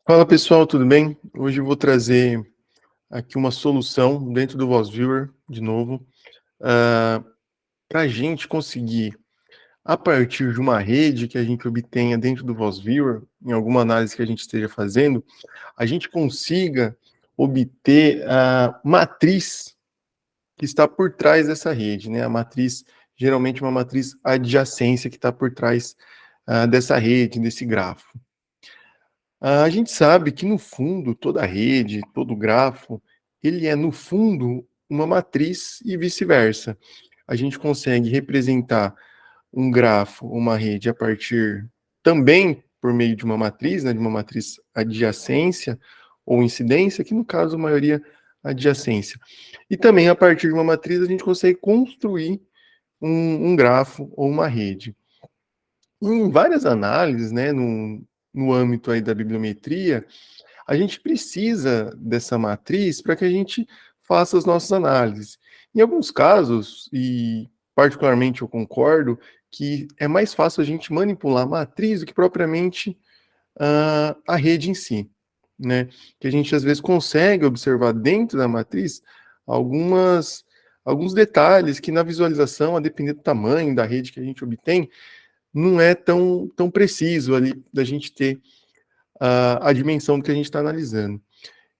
Fala pessoal, tudo bem? Hoje eu vou trazer aqui uma solução dentro do VozViewer, de novo, para a gente conseguir, a partir de uma rede que a gente obtenha dentro do VozViewer, em alguma análise que a gente esteja fazendo, a gente consiga obter a matriz que está por trás dessa rede, né? A matriz, geralmente uma matriz adjacência que está por trás dessa rede, desse grafo. A gente sabe que no fundo, toda rede, todo grafo, ele é no fundo uma matriz e vice-versa. A gente consegue representar um grafo, uma rede a partir também por meio de uma matriz, né, de uma matriz adjacência ou incidência, que no caso a maioria adjacência. E também a partir de uma matriz a gente consegue construir um grafo ou uma rede. Em várias análises, né, no âmbito aí da bibliometria, a gente precisa dessa matriz para que a gente faça as nossas análises. Em alguns casos, e particularmente eu concordo, que é mais fácil a gente manipular a matriz do que propriamente a rede em si, né? Que a gente às vezes consegue observar dentro da matriz alguns detalhes que na visualização, a depender do tamanho da rede que a gente obtém, não é tão preciso ali da gente ter a dimensão do que a gente está analisando.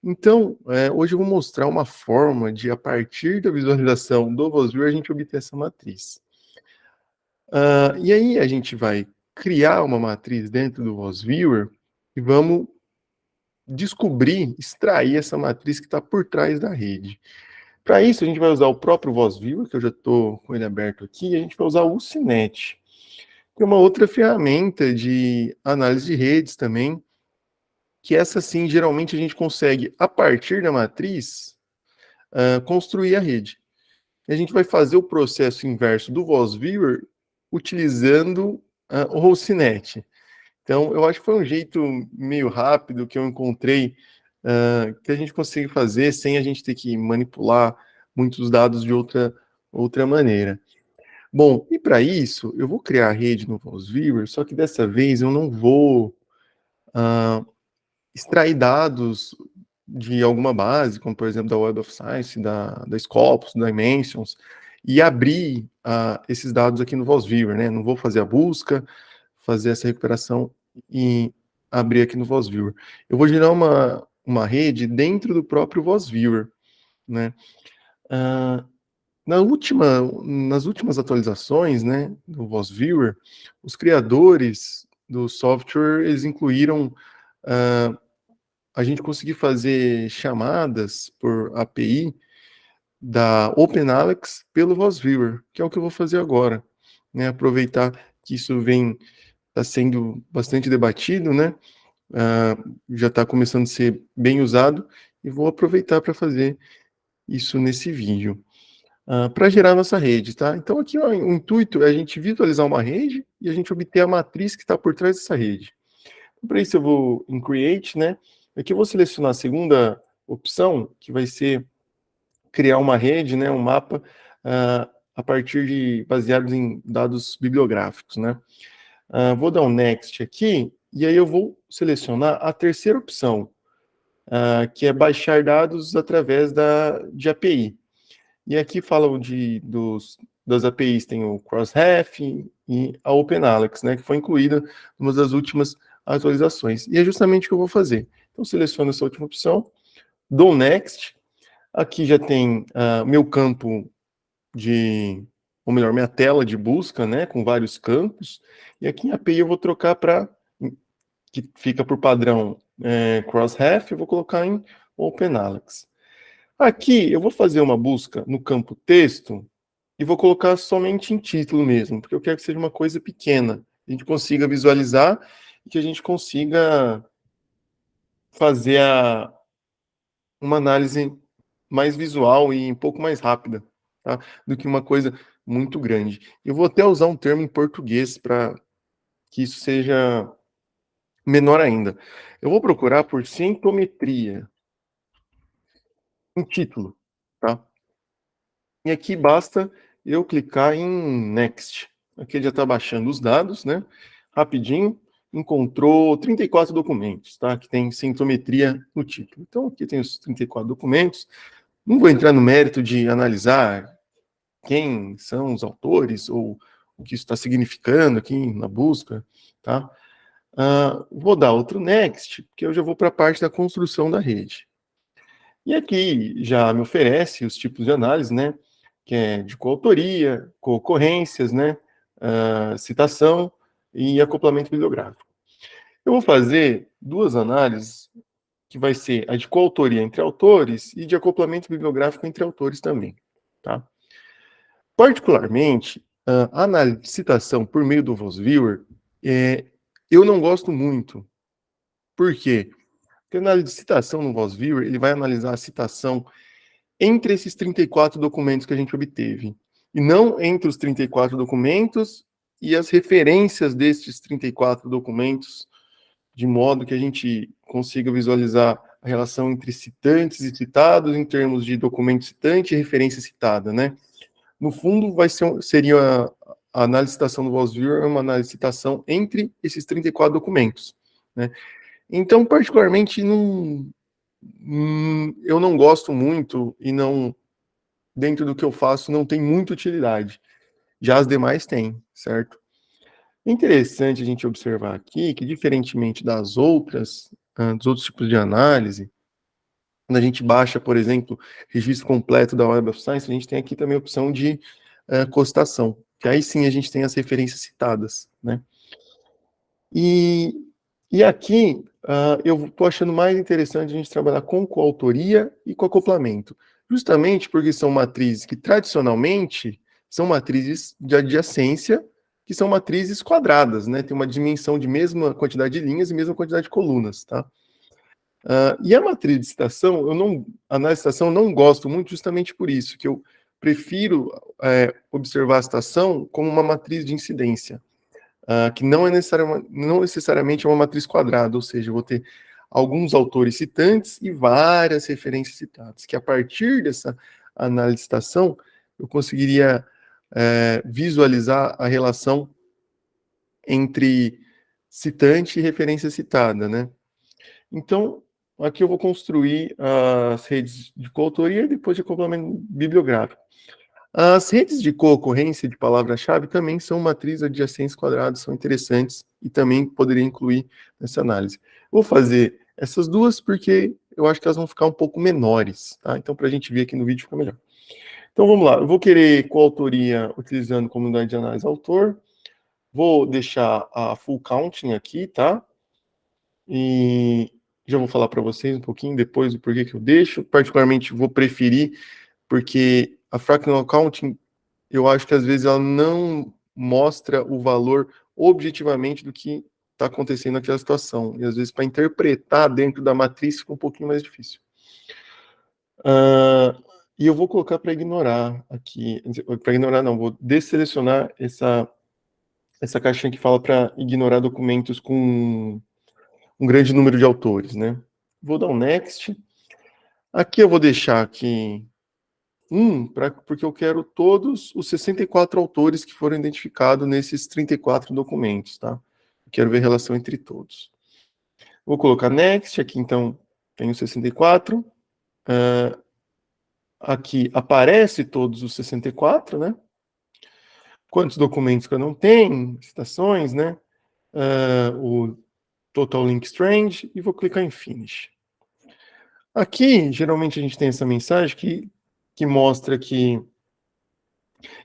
Então, hoje eu vou mostrar uma forma de, a partir da visualização do VozViewer, a gente obter essa matriz. E aí a gente vai criar uma matriz dentro do VozViewer e vamos descobrir, extrair essa matriz que está por trás da rede. Para isso, a gente vai usar o próprio VozViewer, que eu já estou com ele aberto aqui, e a gente vai usar o Cinet, que é uma outra ferramenta de análise de redes também, que essa sim, geralmente a gente consegue, a partir da matriz, construir a rede. E a gente vai fazer o processo inverso do VozViewer utilizando o Roucinet. Então, eu acho que foi um jeito meio rápido que eu encontrei que a gente consegue fazer sem a gente ter que manipular muitos dados de outra maneira. Bom, e para isso, eu vou criar a rede no VozViewer, só que dessa vez eu não vou extrair dados de alguma base, como por exemplo da Web of Science, da Scopus, da Dimensions, e abrir esses dados aqui no VozViewer, né? Não vou fazer a busca, fazer essa recuperação e abrir aqui no VozViewer. Eu vou gerar uma rede dentro do próprio VozViewer, né? Nas últimas atualizações, né, do VozViewer, os criadores do software, eles incluíram a gente conseguir fazer chamadas por API da OpenAlex pelo VozViewer, que é o que eu vou fazer agora, né? Aproveitar que isso está sendo bastante debatido, né? Já está começando a ser bem usado e vou aproveitar para fazer isso nesse vídeo. Para gerar nossa rede, tá? Então aqui ó, o intuito é a gente visualizar uma rede e a gente obter a matriz que está por trás dessa rede. Para isso eu vou em Create, né? Aqui eu vou selecionar a segunda opção, que vai ser criar uma rede, né, um mapa, a partir de, baseados em dados bibliográficos, né? Vou dar um Next aqui, e aí eu vou selecionar a terceira opção, que é baixar dados através de API. E aqui falam das APIs, tem o Crossref e a OpenAlex, né, que foi incluída numa das últimas atualizações. E é justamente o que eu vou fazer. Então, seleciono essa última opção, dou Next, aqui já tem meu campo ou melhor, minha tela de busca, né, com vários campos, e aqui em API eu vou trocar para, que fica por padrão Crossref, eu vou colocar em OpenAlex. Aqui eu vou fazer uma busca no campo texto e vou colocar somente em título mesmo, porque eu quero que seja uma coisa pequena, a gente consiga visualizar e que a gente consiga fazer uma análise mais visual e um pouco mais rápida, tá? Do que uma coisa muito grande. Eu vou até usar um termo em português para que isso seja menor ainda. Eu vou procurar por centometria, um título, tá? E aqui basta eu clicar em Next. Aqui ele já está baixando os dados, né? Rapidinho. encontrou 34 documentos, tá? Que tem centometria no título. Então, aqui tem os 34 documentos. Não vou entrar no mérito de analisar quem são os autores ou o que isso está significando aqui na busca, tá? Vou dar outro next, porque eu já vou para a parte da construção da rede. E aqui já me oferece os tipos de análise, né? Que é de coautoria, concorrências, né? Citação e acoplamento bibliográfico. Eu vou fazer duas análises, que vai ser a de coautoria entre autores e de acoplamento bibliográfico entre autores também, tá? Particularmente, a análise de citação por meio do VozViewer, eu não gosto muito. Por quê? Porque a análise de citação no VozViewer, ele vai analisar a citação entre esses 34 documentos que a gente obteve, e não entre os 34 documentos e as referências destes 34 documentos, de modo que a gente consiga visualizar a relação entre citantes e citados em termos de documento citante e referência citada, né? No fundo, seria a análise de citação do VozViewer, uma análise de citação entre esses 34 documentos, né? Então, particularmente, eu não gosto muito e não, dentro do que eu faço, não tem muita utilidade. Já as demais têm, certo? É interessante a gente observar aqui que, diferentemente dos outros tipos de análise, quando a gente baixa, por exemplo, registro completo da Web of Science, a gente tem aqui também a opção de costação, que aí sim a gente tem as referências citadas, né? E aqui eu estou achando mais interessante a gente trabalhar com coautoria e com acoplamento, justamente porque são matrizes que tradicionalmente são matrizes de adjacência, que são matrizes quadradas, né? Tem uma dimensão de mesma quantidade de linhas e mesma quantidade de colunas, tá? E a matriz de citação, a análise de citação eu não gosto muito justamente por isso, que eu prefiro observar a citação como uma matriz de incidência, que não necessariamente é uma matriz quadrada, ou seja, eu vou ter alguns autores citantes e várias referências citadas, que a partir dessa análise de citação, eu conseguiria visualizar a relação entre citante e referência citada, né? Então, aqui eu vou construir as redes de coautoria e depois de acoplamento bibliográfico. As redes de co-ocorrência de palavra-chave também são matrizes adjacentes quadradas, são interessantes e também poderia incluir nessa análise. Vou fazer essas duas porque eu acho que elas vão ficar um pouco menores, tá? Então, para a gente ver aqui no vídeo fica melhor. Então, vamos lá. Eu vou querer coautoria utilizando comunidade de análise autor. Vou deixar a full counting aqui, tá? E já vou falar para vocês um pouquinho depois do porquê que eu deixo. Particularmente, vou preferir, porque a fractional counting, eu acho que às vezes ela não mostra o valor objetivamente do que está acontecendo naquela situação. E às vezes, para interpretar dentro da matriz, fica um pouquinho mais difícil. E eu vou colocar para ignorar aqui. Para ignorar, não, vou desselecionar essa caixinha que fala para ignorar documentos com um grande número de autores, né? Vou dar um next. Aqui eu vou deixar aqui porque eu quero todos os 64 autores que foram identificados nesses 34 documentos, tá? Eu quero ver a relação entre todos. Vou colocar next, aqui então tenho 64. Aqui aparece todos os 64, né? Quantos documentos que eu não tenho, citações, né? O total link strange, e vou clicar em finish. Aqui, geralmente a gente tem essa mensagem que mostra que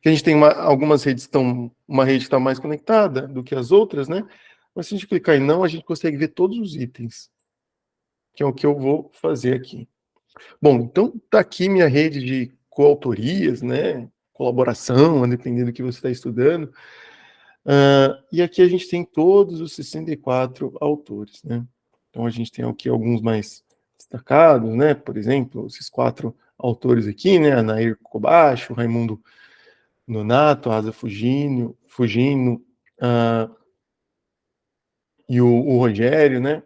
a gente tem algumas redes uma rede que está mais conectada do que as outras, né? Mas se a gente clicar em não, a gente consegue ver todos os itens, que é o que eu vou fazer aqui. Bom, então tá aqui minha rede de coautorias, né? Colaboração, dependendo do que você está estudando. E aqui a gente tem todos os 64 autores, né? Então a gente tem aqui alguns mais destacados, né? Por exemplo, esses 4 autores aqui, né? Anair Kobashi, Raimundo Nonato, Asa Fugino, e o Rogério, né?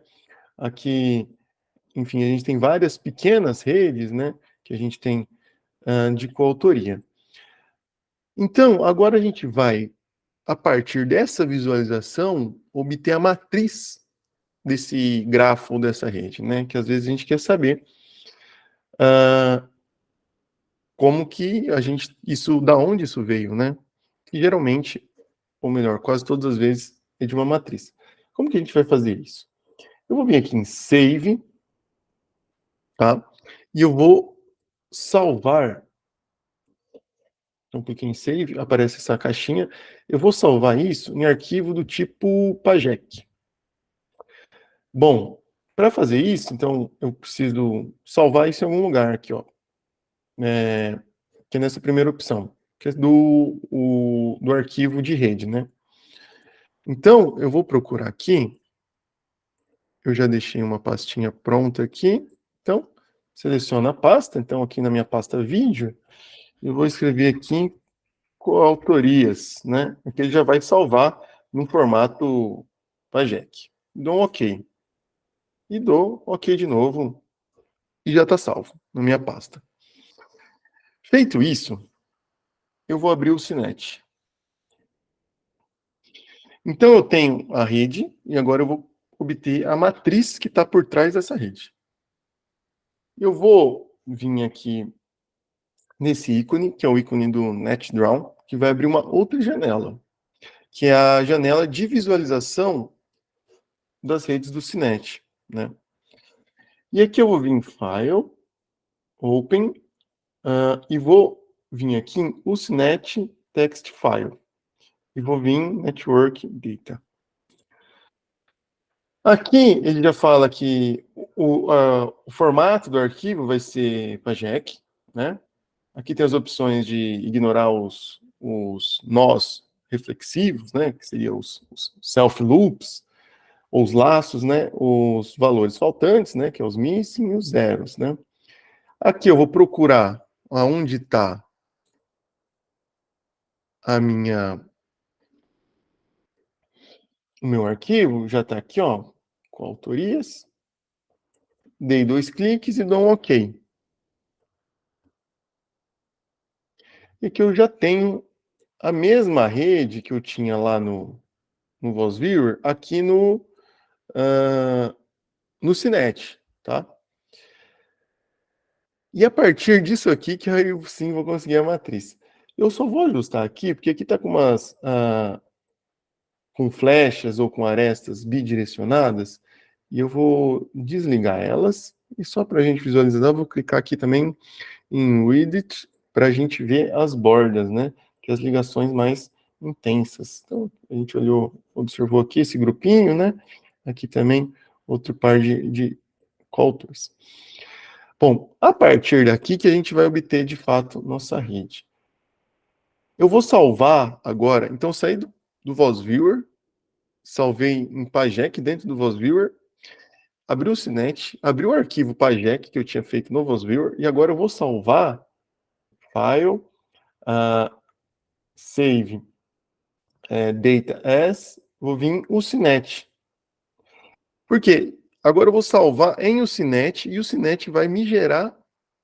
Aqui, enfim, a gente tem várias pequenas redes, né? Que a gente tem de coautoria. Então, agora a gente vai, a partir dessa visualização, obter a matriz desse grafo ou dessa rede, né? Que às vezes a gente quer saber como que da onde isso veio, né? E geralmente, ou melhor, quase todas as vezes, é de uma matriz. Como que a gente vai fazer isso? Eu vou vir aqui em Save, tá? E eu vou salvar. Então, cliquei em Save, aparece essa caixinha. Eu vou salvar isso em arquivo do tipo PAGEC. Bom, para fazer isso, então, eu preciso salvar isso em algum lugar aqui, ó. Que é nessa primeira opção, que é do arquivo de rede, né? Então, eu vou procurar aqui. Eu já deixei uma pastinha pronta aqui. Então, seleciono a pasta. Então, aqui na minha pasta vídeo, eu vou escrever aqui coautorias, né? Aqui ele já vai salvar no formato PAGEC. Dou um OK. E dou OK de novo. E já está salvo na minha pasta. Feito isso, eu vou abrir o Cinet. Então, eu tenho a rede e agora eu vou obter a matriz que está por trás dessa rede. Eu vou vir aqui nesse ícone, que é o ícone do NetDraw, que vai abrir uma outra janela, que é a janela de visualização das redes do Cinet, né? E aqui eu vou vir em File, Open, e vou vir aqui em Usenet Text File. E vou vir em Network Data. Aqui ele já fala que o formato do arquivo vai ser PAGEC, né? Aqui tem as opções de ignorar os nós reflexivos, né? Que seriam os self loops, ou os laços, né? Os valores faltantes, né? Que é os missing e os zeros, né? Aqui eu vou procurar aonde está o meu arquivo, já está aqui, ó, com autorias. Dei 2 cliques e dou um OK. E aqui eu já tenho a mesma rede que eu tinha lá no VozViewer, aqui no Cinet, tá? E a partir disso aqui que eu sim vou conseguir a matriz. Eu só vou ajustar aqui, porque aqui está com com flechas ou com arestas bidirecionadas, e eu vou desligar elas, e só para a gente visualizar, eu vou clicar aqui também em Widget, para a gente ver as bordas, né? Que é as ligações mais intensas. Então, a gente observou aqui esse grupinho, né? Aqui também outro par de contours. Bom, a partir daqui que a gente vai obter, de fato, nossa rede. Eu vou salvar agora, então saí do VozViewer, salvei em PAGEC dentro do VozViewer, abri o Cinet, abri o arquivo PAGEC que eu tinha feito no VozViewer, e agora eu vou salvar File, Save, Data As, vou vir o Cinet. Por quê? Agora eu vou salvar em o Cinet, e o Cinet vai me gerar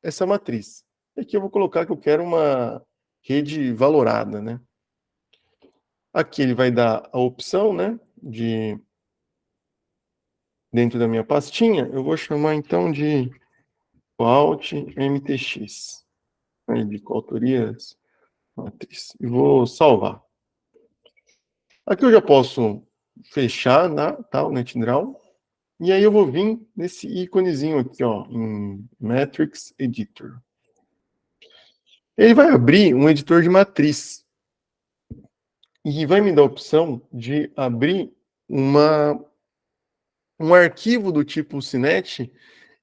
essa matriz. Aqui eu vou colocar que eu quero uma rede valorada, né? Aqui ele vai dar a opção, né, dentro da minha pastinha, eu vou chamar então de Alt MTX, né, de coautorias matriz, e vou salvar. Aqui eu já posso fechar, né, tá, o NetDraw, e aí eu vou vir nesse íconezinho aqui, ó, em Matrix Editor. Ele vai abrir um editor de matriz, e vai me dar a opção de abrir um arquivo do tipo Cinet,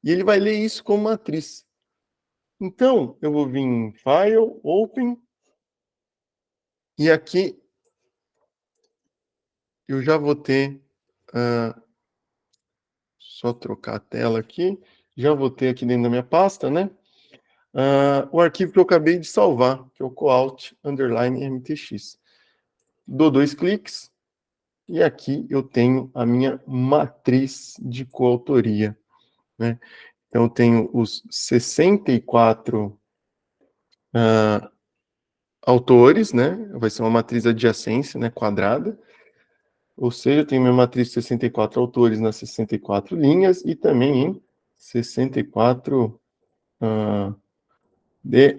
e ele vai ler isso como matriz. Então, eu vou vir em File, Open, e aqui eu já vou ter, só trocar a tela aqui, já vou ter aqui dentro da minha pasta, né, o arquivo que eu acabei de salvar, que é o coalt_mtx. Dou 2 cliques, e aqui eu tenho a minha matriz de coautoria, né? Então, eu tenho os 64 autores, né? Vai ser uma matriz adjacência, né, quadrada. Ou seja, eu tenho minha matriz de 64 autores nas 64 linhas e também em 64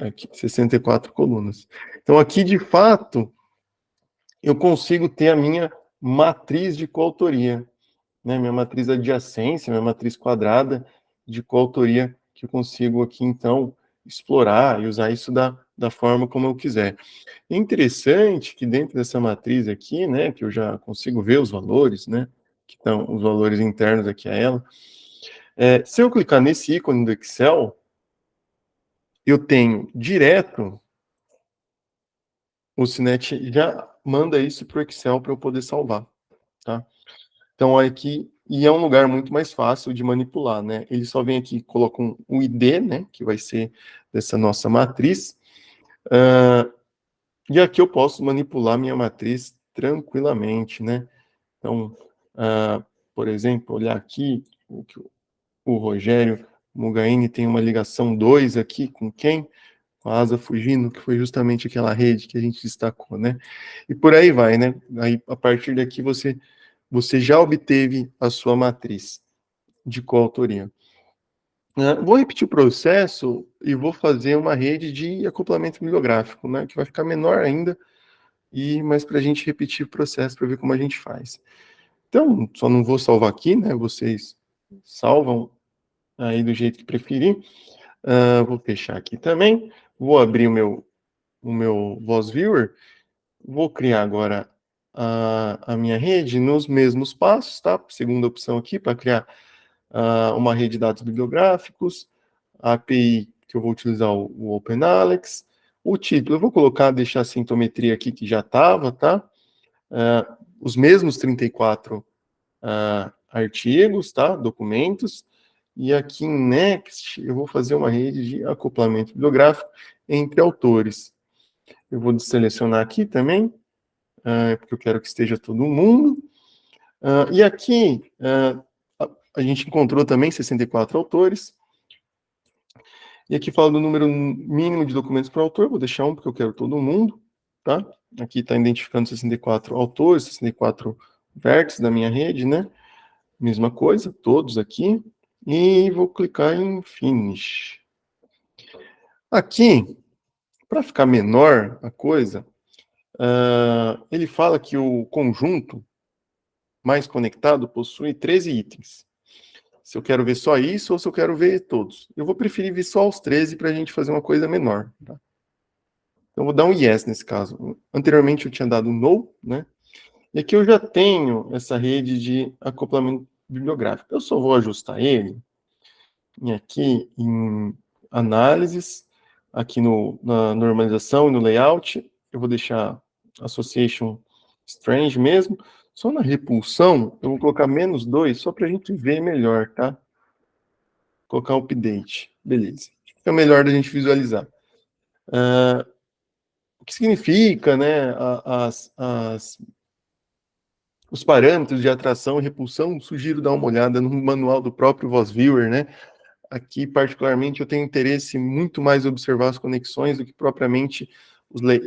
aqui, 64 colunas. Então, aqui, de fato, eu consigo ter a minha matriz de coautoria, né? Minha matriz adjacência, minha matriz quadrada de coautoria, que eu consigo aqui, então, explorar e usar isso da forma como eu quiser. É interessante que dentro dessa matriz aqui, né, que eu já consigo ver os valores, né, que estão os valores internos aqui a ela, se eu clicar nesse ícone do Excel, eu tenho direto, o Cinet já manda isso para o Excel para eu poder salvar, tá? Então, aqui, e é um lugar muito mais fácil de manipular, né? Ele só vem aqui e coloca um ID, né, que vai ser dessa nossa matriz, e aqui eu posso manipular minha matriz tranquilamente, né? Então, por exemplo, olhar aqui, o Rogério Mugaini tem uma ligação 2 aqui com quem? Com a Asa Fujino, que foi justamente aquela rede que a gente destacou, né? E por aí vai, né? Aí, a partir daqui, você já obteve a sua matriz de coautoria. Vou repetir o processo e vou fazer uma rede de acoplamento bibliográfico, né? Que vai ficar menor ainda, mas para a gente repetir o processo para ver como a gente faz. Então, só não vou salvar aqui, né? Vocês salvam aí do jeito que preferir. Vou fechar aqui também. Vou abrir o meu Voz Viewer. Vou criar agora a minha rede nos mesmos passos, tá? Segunda opção aqui, para criar uma rede de dados bibliográficos. A API que eu vou utilizar o OpenAlex. O título, eu vou colocar, deixar a sintometria aqui que já estava, tá? Os mesmos 34 artigos, tá? Documentos. E aqui em Next, eu vou fazer uma rede de acoplamento bibliográfico entre autores. Eu vou selecionar aqui também, porque eu quero que esteja todo mundo. E aqui, a gente encontrou também 64 autores. E aqui fala do número mínimo de documentos por autor, vou deixar um, porque eu quero todo mundo, tá? Aqui está identificando 64 autores, 64 vértices da minha rede, né? Mesma coisa, todos aqui. E vou clicar em Finish. Aqui, para ficar menor a coisa, ele fala que o conjunto mais conectado possui 13 itens. Se eu quero ver só isso ou se eu quero ver todos. Eu vou preferir ver só os 13 para a gente fazer uma coisa menor. Tá? Então, vou dar um yes nesse caso. Anteriormente eu tinha dado um no, né? E aqui eu já tenho essa rede de acoplamento bibliográfico. Eu só vou ajustar ele e aqui em análises, aqui na normalização e no layout, eu vou deixar association strange mesmo. Só na repulsão, eu vou colocar -2, só para a gente ver melhor, tá? Vou colocar update. Beleza. Fica melhor da gente visualizar. O que significa, né, os parâmetros de atração e repulsão, sugiro dar uma olhada no manual do próprio VozViewer, né? Aqui, particularmente, eu tenho interesse muito mais em observar as conexões do que propriamente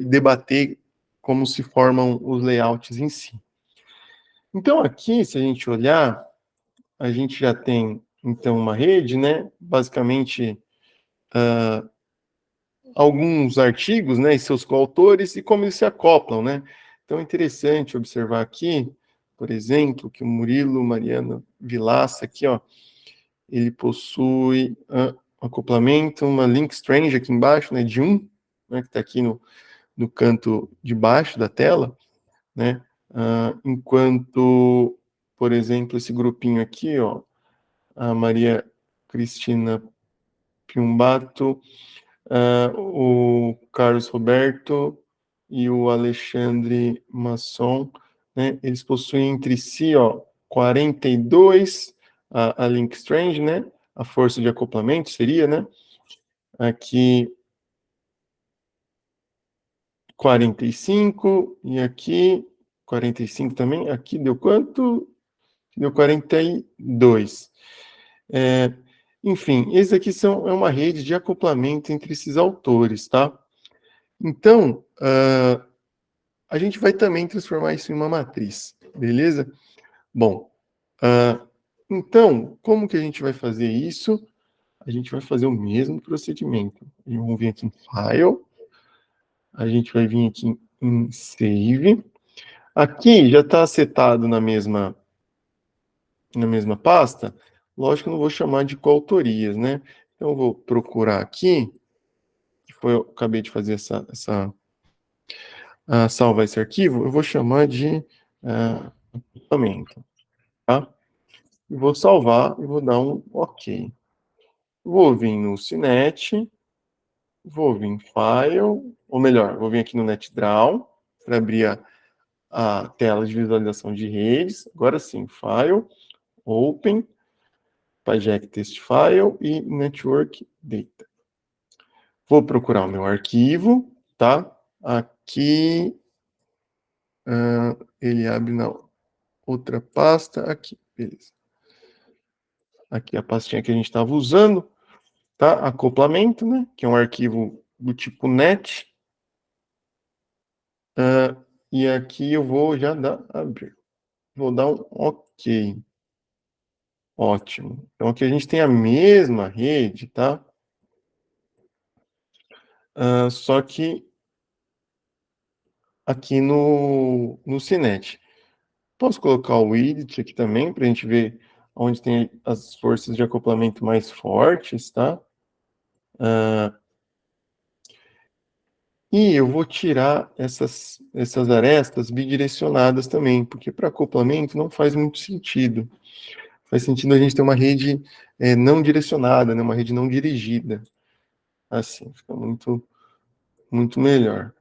debater como se formam os layouts em si. Então, aqui, se a gente olhar, a gente já tem, então, uma rede, né? Basicamente, alguns artigos, né? E seus coautores e como eles se acoplam, né? Então, é interessante observar aqui, por exemplo, que o Murilo Mariano Vilaça, aqui, ó, ele possui um acoplamento, uma link strange aqui embaixo, né, de 1, né, que está aqui no canto de baixo da tela, né, enquanto, por exemplo, esse grupinho aqui, ó, a Maria Cristina Piumbato, o Carlos Roberto e o Alexandre Masson, né, eles possuem entre si, ó, 42, a link strange, né, a força de acoplamento seria, né, aqui 45, e aqui 45 também, aqui deu quanto? Deu 42. Enfim, esse aqui é uma rede de acoplamento entre esses autores, tá? Então, a gente vai também transformar isso em uma matriz. Beleza? Bom, então, como que a gente vai fazer isso? A gente vai fazer o mesmo procedimento. Vamos vir aqui em File, a gente vai vir aqui em Save. Aqui já está setado na mesma pasta. Lógico que eu não vou chamar de coautorias, né? Então, eu vou procurar aqui, que foi, eu acabei de fazer salvar esse arquivo, eu vou chamar de equipamento, tá? E vou salvar e vou dar um OK. Vou vir no Cinet, vou vir em File, ou melhor, vou vir aqui no NetDraw, para abrir a tela de visualização de redes. Agora sim, File, Open, Pajek Test File e Network Data. Vou procurar o meu arquivo, tá? Aqui, ele abre na outra pasta, aqui, beleza. Aqui a pastinha que a gente estava usando, tá? Acoplamento, né? Que é um arquivo do tipo net. E aqui eu vou já abrir. Vou dar um OK. Ótimo. Então aqui a gente tem a mesma rede, tá? Só que aqui no Cinet. Posso colocar o widget aqui também, para a gente ver onde tem as forças de acoplamento mais fortes, tá? E eu vou tirar essas arestas bidirecionadas também, porque para acoplamento não faz muito sentido. Faz sentido a gente ter uma rede não direcionada, né? Uma rede não dirigida. Assim, fica muito, muito melhor.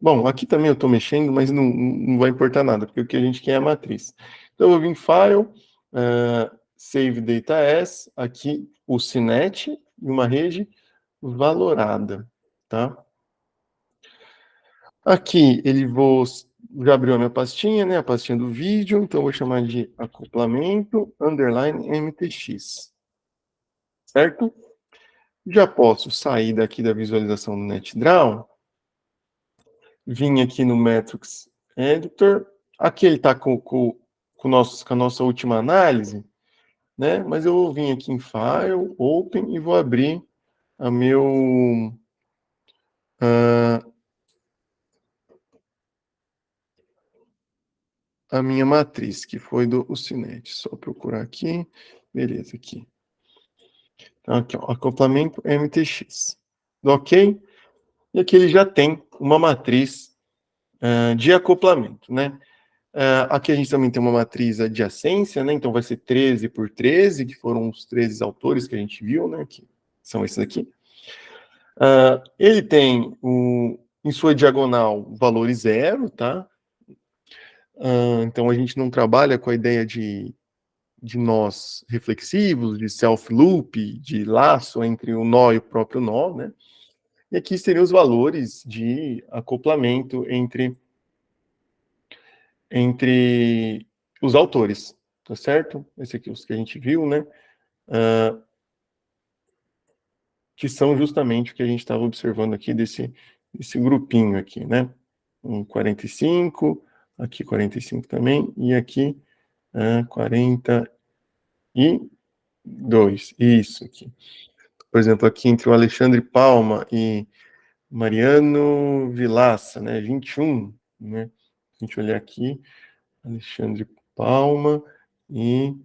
Bom, aqui também eu estou mexendo, mas não vai importar nada, porque o que a gente quer é a matriz. Então, eu vou vir em File, Save Data As, aqui o Cinet e uma rede valorada, tá? Aqui ele já abriu a minha pastinha, né? A pastinha do vídeo, então eu vou chamar de acoplamento underline MTX, certo? Já posso sair daqui da visualização do NetDraw, vim aqui no Metrics Editor, aqui ele está com a nossa última análise, né? Mas eu vou vir aqui em File, Open, e vou abrir a minha matriz, que foi do Cinet. Só procurar aqui, beleza, aqui. Então, aqui, ó, acoplamento MTX. OK? E aqui ele já tem uma matriz de acoplamento, né? Aqui a gente também tem uma matriz adjacência, né? Então vai ser 13 por 13, que foram os 13 autores que a gente viu, né? Que são esses aqui. Ele tem, em sua diagonal, valores zero, tá? Então a gente não trabalha com a ideia de nós reflexivos, de self-loop, de laço entre o nó e o próprio nó, né? E aqui seriam os valores de acoplamento entre os autores, tá certo? Esse aqui, os que a gente viu, né? Que são justamente o que a gente estava observando aqui desse grupinho aqui, né? 45, aqui 45 também, e aqui 42, isso aqui. Por exemplo, aqui entre o Alexandre Palma e Mariano Vilaça, né? 21, né? A gente olhar aqui, Alexandre Palma e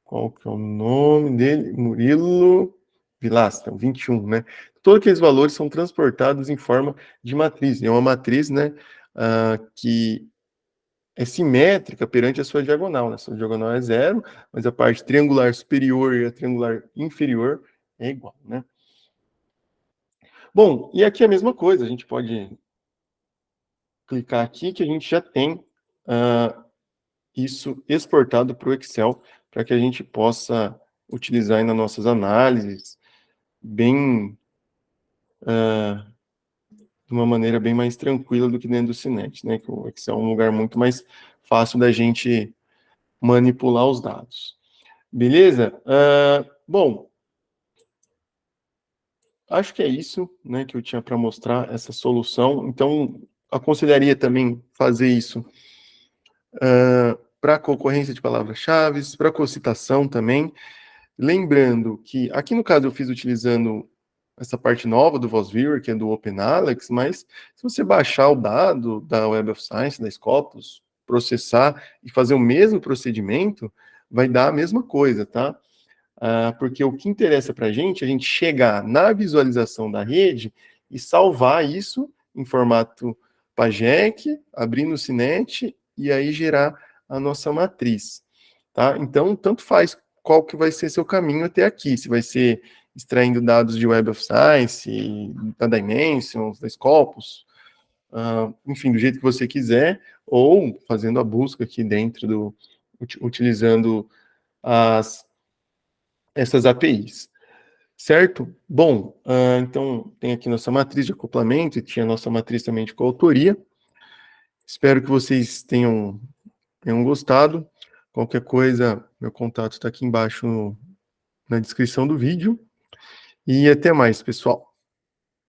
qual que é o nome dele? Murilo Vilaça, 21, né? Todos aqueles valores são transportados em forma de matriz. É uma matriz, né, que é simétrica perante a sua diagonal, né? A sua diagonal é zero, mas a parte triangular superior e a triangular inferior é igual, né? Bom, e aqui é a mesma coisa, a gente pode clicar aqui que a gente já tem isso exportado para o Excel, para que a gente possa utilizar aí nas nossas análises, bem de uma maneira bem mais tranquila do que dentro do Cinet, né? Que o Excel é um lugar muito mais fácil da gente manipular os dados. Beleza? Bom, acho que é isso, né, que eu tinha para mostrar essa solução. Então, aconselharia também fazer isso para concorrência de palavras-chave, para cocitação também. Lembrando que, aqui no caso eu fiz utilizando essa parte nova do VozViewer, que é do OpenAlex, mas se você baixar o dado da Web of Science, da Scopus, processar e fazer o mesmo procedimento, vai dar a mesma coisa, tá? Porque o que interessa para a gente chegar na visualização da rede e salvar isso em formato PAGEC, abrir no Cinet e aí gerar a nossa matriz, tá? Então, tanto faz qual que vai ser seu caminho até aqui, se vai ser extraindo dados de Web of Science, da Dimensions, da Scopus, enfim, do jeito que você quiser, ou fazendo a busca aqui dentro utilizando essas APIs. Certo? Bom, então tem aqui nossa matriz de acoplamento e tinha nossa matriz também de coautoria. Espero que vocês tenham gostado. Qualquer coisa, meu contato está aqui embaixo na descrição do vídeo. E até mais, pessoal.